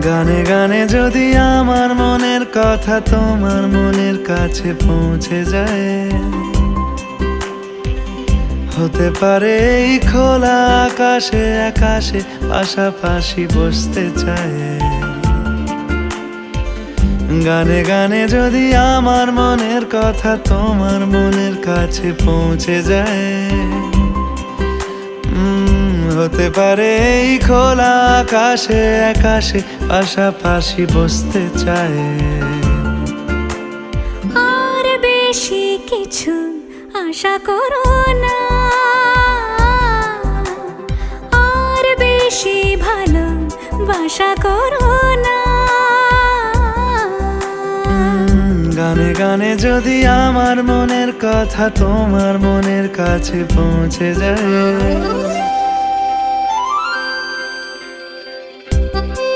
গানে গানে যদি আমার মনের কথা তোমার মনের কাছে পৌঁছে যায়, হতে পারে এই খোলা আকাশে আকাশে পাশাপাশি বসতে চায়। গানে গানে যদি আমার মনের কথা তোমার মনের কাছে পৌঁছে যায়, হতে পারে এই খোলা আকাশে আকাশে পাশাপাশি বসতে চায়। আর বেশি কিছু আশা করো না, আর বেশি ভালোবাসা করো না। গানে গানে যদি আমার মনের কথা তোমার মনের কাছে পৌঁছে যায়,